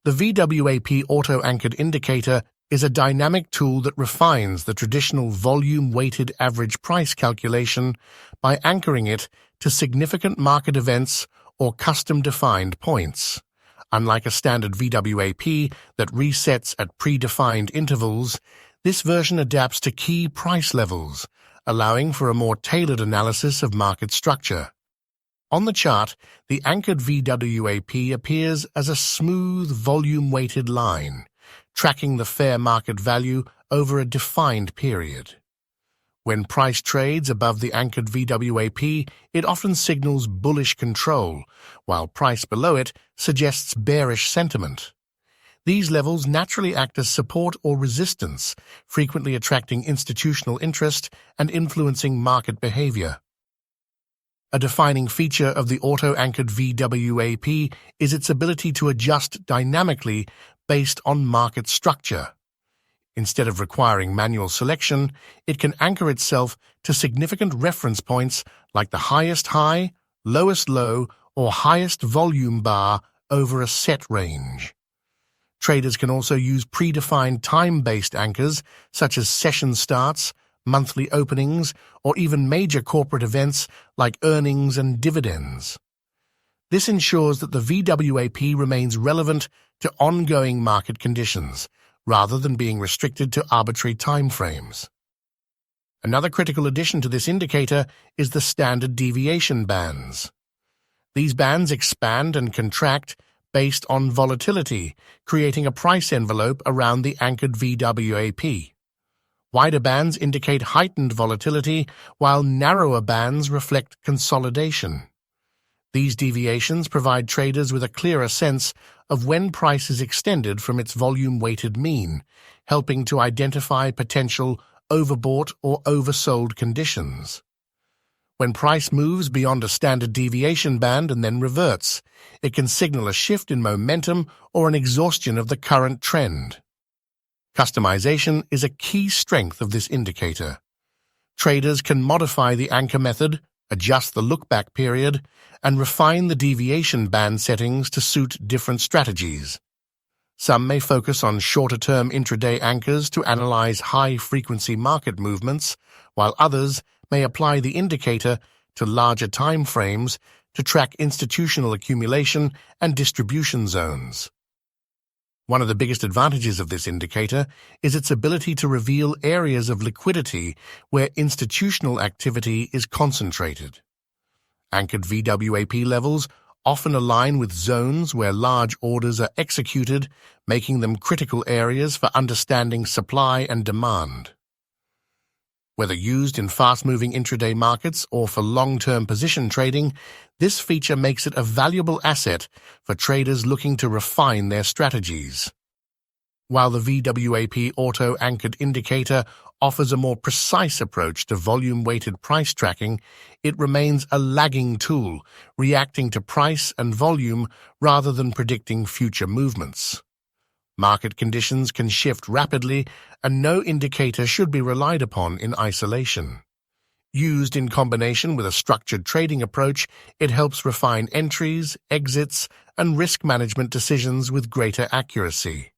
The VWAP Auto Anchored Indicator is a dynamic tool that refines the traditional volume-weighted average price calculation by anchoring it to significant market events or custom-defined points. Unlike a standard VWAP that resets at predefined intervals, this version adapts to key price levels, allowing for a more tailored analysis of market structure. On the chart, the anchored VWAP appears as a smooth, volume-weighted line, tracking the fair market value over a defined period. When price trades above the anchored VWAP, it often signals bullish control, while price below it suggests bearish sentiment. These levels naturally act as support or resistance, frequently attracting institutional interest and influencing market behavior. A defining feature of the auto-anchored VWAP is its ability to adjust dynamically based on market structure. Instead of requiring manual selection, it can anchor itself to significant reference points like the highest high, lowest low, or highest volume bar over a set range. Traders can also use predefined time-based anchors such as session starts, monthly openings, or even major corporate events like earnings and dividends. This ensures that the VWAP remains relevant to ongoing market conditions, rather than being restricted to arbitrary timeframes. Another critical addition to this indicator is the standard deviation bands. These bands expand and contract based on volatility, creating a price envelope around the anchored VWAP. Wider bands indicate heightened volatility, while narrower bands reflect consolidation. These deviations provide traders with a clearer sense of when price is extended from its volume-weighted mean, helping to identify potential overbought or oversold conditions. When price moves beyond a standard deviation band and then reverts, it can signal a shift in momentum or an exhaustion of the current trend. Customization is a key strength of this indicator. Traders can modify the anchor method, adjust the look-back period, and refine the deviation band settings to suit different strategies. Some may focus on shorter-term intraday anchors to analyze high-frequency market movements, while others may apply the indicator to larger time frames to track institutional accumulation and distribution zones. One of the biggest advantages of this indicator is its ability to reveal areas of liquidity where institutional activity is concentrated. Anchored VWAP levels often align with zones where large orders are executed, making them critical areas for understanding supply and demand. Whether used in fast-moving intraday markets or for long-term position trading, this feature makes it a valuable asset for traders looking to refine their strategies. While the VWAP Auto Anchored Indicator offers a more precise approach to volume-weighted price tracking, it remains a lagging tool, reacting to price and volume rather than predicting future movements. Market conditions can shift rapidly, and no indicator should be relied upon in isolation. Used in combination with a structured trading approach, it helps refine entries, exits, and risk management decisions with greater accuracy.